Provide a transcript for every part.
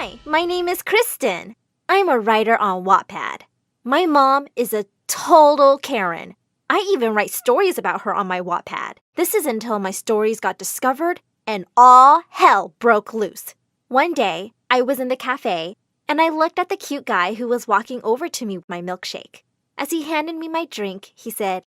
Hi, my name is Kristen. I'm a writer on Wattpad. My mom is a total Karen. I even write stories about her on my Wattpad. This is until my stories got discovered and all hell broke loose. One day, I was in the cafe and I looked at the cute guy who was walking over to me with my milkshake. As he handed me my drink, he said,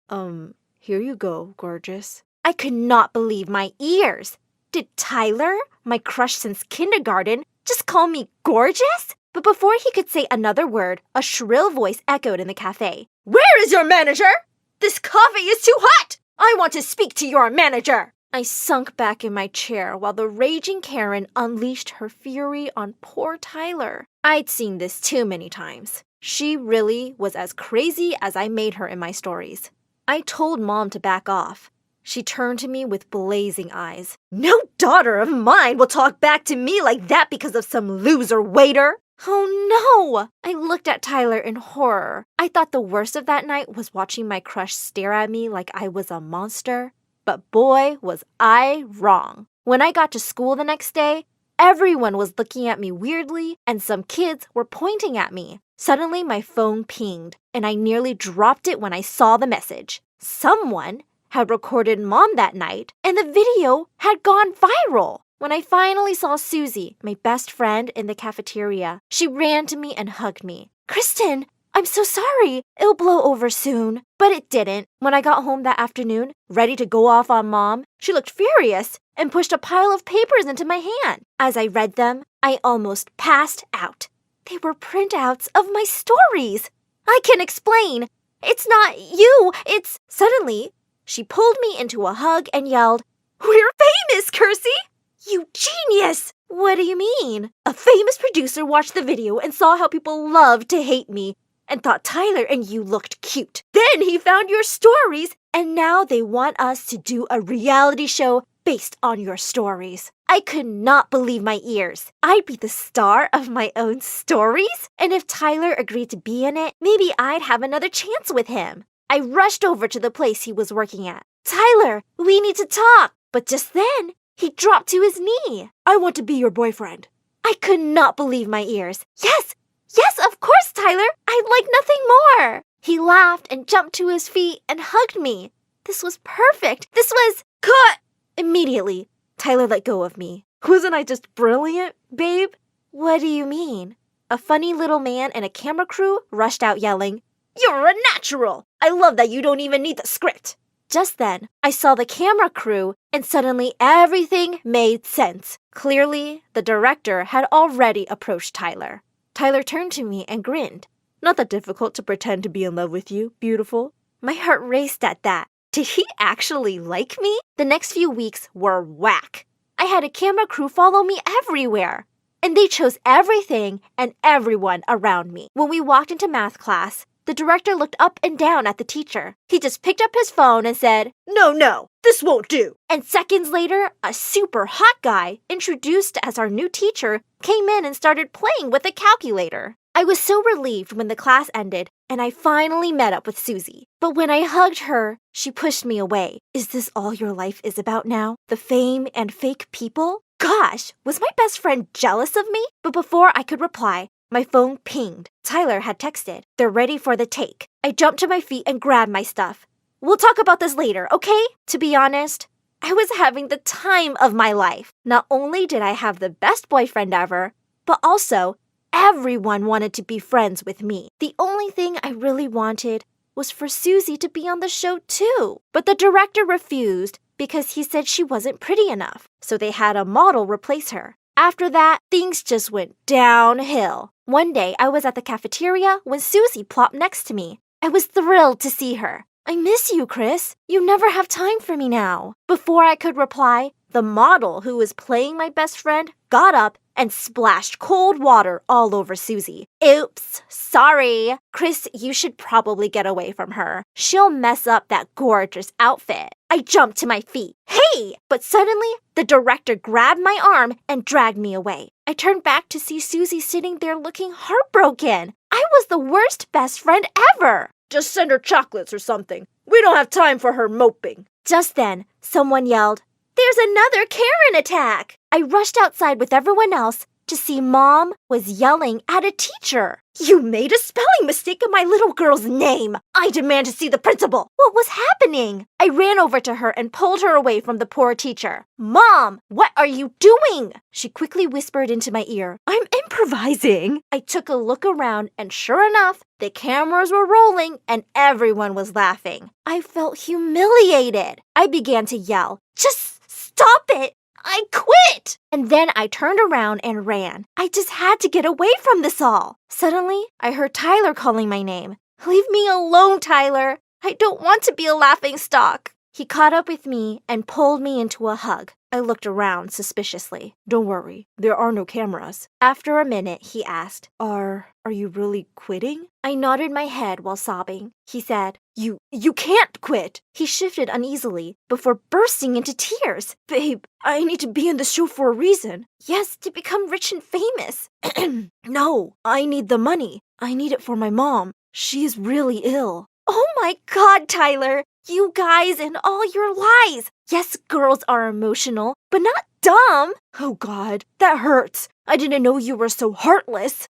here you go, gorgeous. I could not believe my ears. Did Tyler, my crush since kindergarten, just call me gorgeous? But before he could say another word, a shrill voice echoed in the cafe. Where is your manager? This coffee is too hot! I want to speak to your manager! I sunk back in my chair while the raging Karen unleashed her fury on poor Tyler. I'd seen this too many times. She really was as crazy as I made her in my stories. I told Mom to back off. She turned to me with blazing eyes. No daughter of mine will talk back to me like that because of some loser waiter. Oh no! I looked at Tyler in horror. I thought the worst of that night was watching my crush stare at me like I was a monster. But boy, was I wrong. When I got to school the next day, everyone was looking at me weirdly and some kids were pointing at me. Suddenly, my phone pinged and I nearly dropped it when I saw the message. Someone had recorded Mom that night, and the video had gone viral. When I finally saw Susie, my best friend, in the cafeteria, she ran to me and hugged me. Kristen, I'm so sorry. It'll blow over soon. But it didn't. When I got home that afternoon, ready to go off on Mom, she looked furious and pushed a pile of papers into my hand. As I read them, I almost passed out. They were printouts of my stories. I can explain. It's not you. It's... Suddenly, she pulled me into a hug and yelled, We're famous, Kersey! You genius! What do you mean? A famous producer watched the video and saw how people loved to hate me and thought Tyler and you looked cute. Then he found your stories and now they want us to do a reality show based on your stories. I could not believe my ears. I'd be the star of my own stories? And if Tyler agreed to be in it, maybe I'd have another chance with him. I rushed over to the place he was working at. Tyler, we need to talk. But just then, he dropped to his knee. I want to be your boyfriend. I could not believe my ears. Yes, of course, Tyler. I'd like nothing more. He laughed and jumped to his feet and hugged me. This was perfect. This was... Cut! Immediately, Tyler let go of me. Wasn't I just brilliant, babe? What do you mean? A funny little man and a camera crew rushed out yelling, You're a natural! I love that you don't even need the script. Just then, I saw the camera crew and suddenly everything made sense. Clearly, the director had already approached Tyler. Tyler turned to me and grinned. Not that difficult to pretend to be in love with you, beautiful. My heart raced at that. Did he actually like me? The next few weeks were whack. I had a camera crew follow me everywhere. And they chose everything and everyone around me. When we walked into math class, the director looked up and down at the teacher. He just picked up his phone and said, No, this won't do. And seconds later, a super hot guy, introduced as our new teacher, came in and started playing with a calculator. I was so relieved when the class ended and I finally met up with Susie. But when I hugged her, she pushed me away. Is this all your life is about now? The fame and fake people? Gosh, was my best friend jealous of me? But before I could reply, my phone pinged. Tyler had texted. They're ready for the take. I jumped to my feet and grabbed my stuff. We'll talk about this later, okay? To be honest, I was having the time of my life. Not only did I have the best boyfriend ever, but also everyone wanted to be friends with me. The only thing I really wanted was for Susie to be on the show too. But the director refused because he said she wasn't pretty enough. So they had a model replace her. After that, things just went downhill. One day, I was at the cafeteria when Susie plopped next to me. I was thrilled to see her. I miss you, Chris. You never have time for me now. Before I could reply, the model who was playing my best friend got up and splashed cold water all over Susie. Oops, sorry. Chris, you should probably get away from her. She'll mess up that gorgeous outfit. I jumped to my feet. Hey! But suddenly, the director grabbed my arm and dragged me away. I turned back to see Susie sitting there looking heartbroken. I was the worst best friend ever. Just send her chocolates or something. We don't have time for her moping. Just then, someone yelled, There's another Karen attack! I rushed outside with everyone else to see Mom was yelling at a teacher. "You made a spelling mistake in my little girl's name. I demand to see the principal." What was happening? I ran over to her and pulled her away from the poor teacher. "Mom, what are you doing?" She quickly whispered into my ear. "I'm improvising." I took a look around, and sure enough, the cameras were rolling and everyone was laughing. I felt humiliated. I began to yell, "Just stop it! I quit!" And then I turned around and ran. I just had to get away from this all. Suddenly, I heard Tyler calling my name. "Leave me alone, Tyler. I don't want to be a laughingstock." He caught up with me and pulled me into a hug. I looked around suspiciously. "Don't worry, there are no cameras." After a minute, he asked, Are you really quitting?" I nodded my head while sobbing. He said, You can't quit." He shifted uneasily before bursting into tears. "Babe, I need to be in the show for a reason." "Yes, to become rich and famous." "No, I need the money. I need it for my mom. She is really ill." Oh my God, Tyler! You guys and all your lies! Yes, girls are emotional, but not dumb. Oh God, that hurts. I didn't know you were so heartless.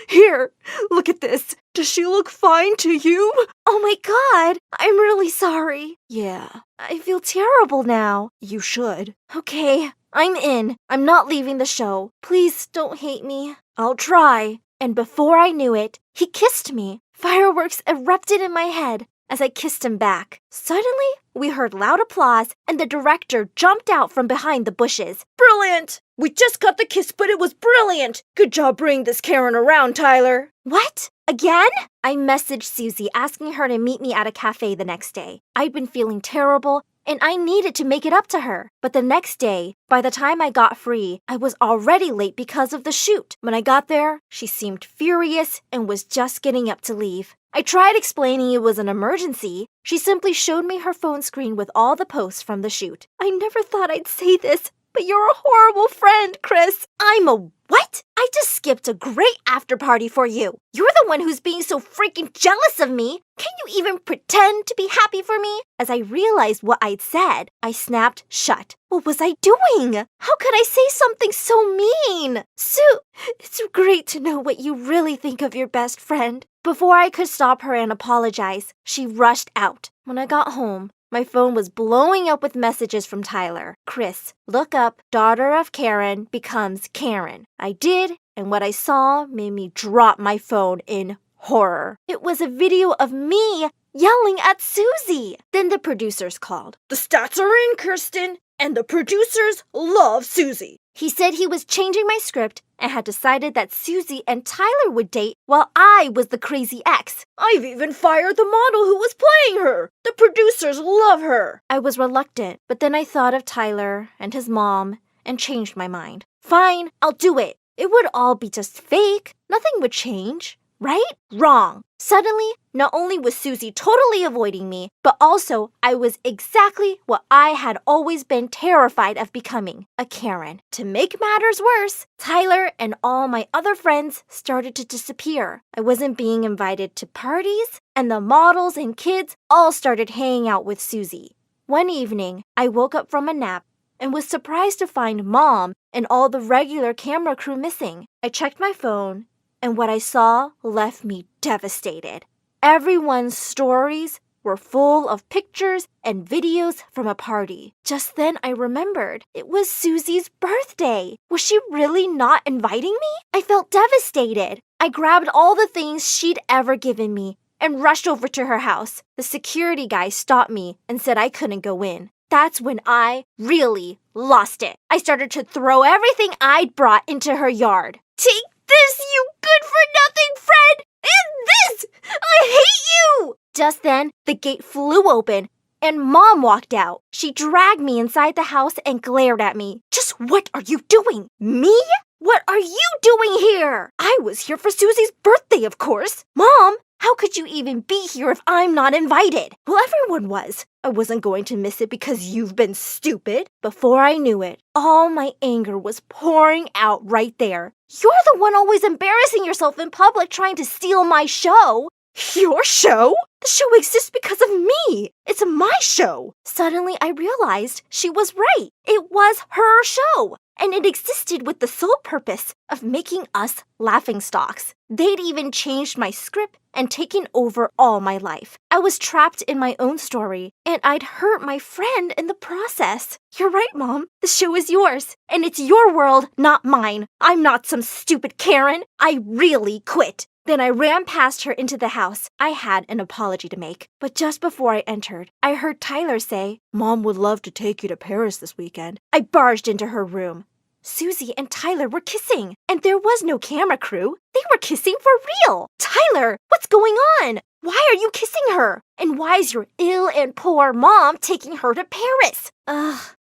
Here, look at this. Does she look fine to you? Oh my God, I'm really sorry. Yeah, I feel terrible now. You should. Okay, I'm in. I'm not leaving the show. Please don't hate me. I'll try. And before I knew it, he kissed me. Fireworks erupted in my head as I kissed him back. Suddenly, we heard loud applause, and the director jumped out from behind the bushes. "Brilliant! We just got the kiss, but it was brilliant! Good job bringing this Karen around, Tyler." What? Again? I messaged Susie asking her to meet me at a cafe the next day. I'd been feeling terrible, and I needed to make it up to her. But the next day, by the time I got free, I was already late because of the shoot. When I got there, she seemed furious and was just getting up to leave. I tried explaining it was an emergency. She simply showed me her phone screen with all the posts from the shoot. I never thought I'd say this, but you're a horrible friend, Chris. I'm a what? I just skipped a great after party for you. You're the one who's being so freaking jealous of me. Can you even pretend to be happy for me? As I realized what I'd said, I snapped shut. What was I doing? How could I say something so mean? Sue, it's great to know what you really think of your best friend. Before I could stop her and apologize, she rushed out. When I got home, my phone was blowing up with messages from Tyler. "Chris, look up daughter of Karen becomes Karen." I did, and what I saw made me drop my phone in horror. It was a video of me yelling at Susie. Then the producers called. "The stats are in, Kirsten, and the producers love Susie." He said he was changing my script and had decided that Susie and Tyler would date while I was the crazy ex. "I've even fired the model who was playing her. The producers love her." I was reluctant, but then I thought of Tyler and his mom and changed my mind. Fine, I'll do it. It would all be just fake. Nothing would change. Right? Wrong. Suddenly, not only was Susie totally avoiding me, but also I was exactly what I had always been terrified of becoming, a Karen. To make matters worse, Tyler and all my other friends started to disappear. I wasn't being invited to parties, and the models and kids all started hanging out with Susie. One evening, I woke up from a nap and was surprised to find Mom and all the regular camera crew missing. I checked my phone, and what I saw left me devastated. Everyone's stories were full of pictures and videos from a party. Just then I remembered it was Susie's birthday. Was she really not inviting me? I felt devastated. I grabbed all the things she'd ever given me and rushed over to her house. The security guy stopped me and said I couldn't go in. That's when I really lost it. I started to throw everything I'd brought into her yard. "Take this, you good-for-nothing friend! And this! I hate you!" Just then, the gate flew open, and Mom walked out. She dragged me inside the house and glared at me. "Just what are you doing? Me? What are you doing here?" "I was here for Susie's birthday, of course." "Mom, how could you even be here if I'm not invited?" "Well, everyone was. I wasn't going to miss it because you've been stupid." Before I knew it, all my anger was pouring out right there. "You're the one always embarrassing yourself in public trying to steal my show." Your show? The show exists because of me. It's my show. Suddenly, I realized she was right. It was her show. And it existed with the sole purpose of making us laughingstocks. They'd even changed my script and taken over all my life. I was trapped in my own story, and I'd hurt my friend in the process. You're right, Mom. The show is yours, and it's your world, not mine. I'm not some stupid Karen. I really quit. Then I ran past her into the house. I had an apology to make. But just before I entered, I heard Tyler say, "Mom would love to take you to Paris this weekend." I barged into her room. Susie and Tyler were kissing, and there was no camera crew. They were kissing for real. Tyler, what's going on? Why are you kissing her? And why is your ill and poor mom taking her to Paris?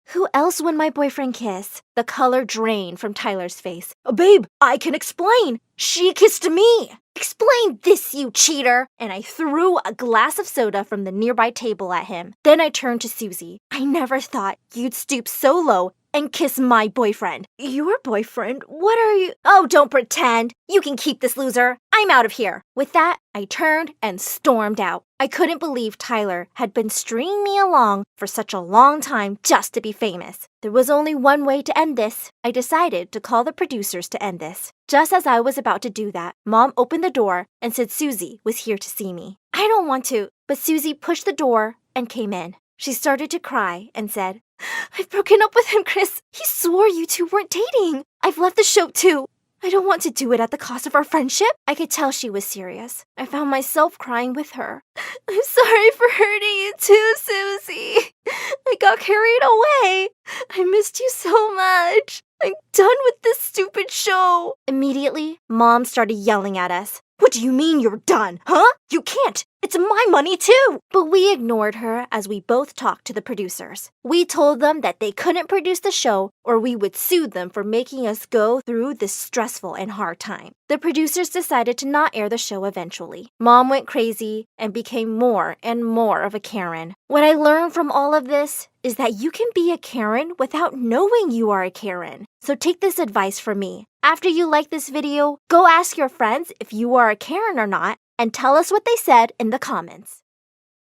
Who else would my boyfriend kiss? The color drained from Tyler's face. Babe, I can explain. She kissed me. Explain this, you cheater. And I threw a glass of soda from the nearby table at him. Then I turned to Susie. I never thought you'd stoop so low and kiss my boyfriend. Your boyfriend? What are you? Oh, don't pretend. You can keep this, loser. I'm out of here. With that, I turned and stormed out. I couldn't believe Tyler had been stringing me along for such a long time just to be famous. There was only one way to end this. I decided to call the producers to end this. Just as I was about to do that, Mom opened the door and said Susie was here to see me. I don't want to, but Susie pushed the door and came in. She started to cry and said, "I've broken up with him, Chris. He swore you two weren't dating. I've left the show too. I don't want to do it at the cost of our friendship." I could tell she was serious. I found myself crying with her. "I'm sorry for hurting you too, Susie. I got carried away. I missed you so much. I'm done with this stupid show." Immediately, Mom started yelling at us. "What do you mean you're done, huh? You can't. It's my money too." But we ignored her as we both talked to the producers. We told them that they couldn't produce the show or we would sue them for making us go through this stressful and hard time. The producers decided to not air the show eventually. Mom went crazy and became more and more of a Karen. What I learned from all of this is that you can be a Karen without knowing you are a Karen. So take this advice from me. After you like this video, go ask your friends if you are a Karen or not and tell us what they said in the comments.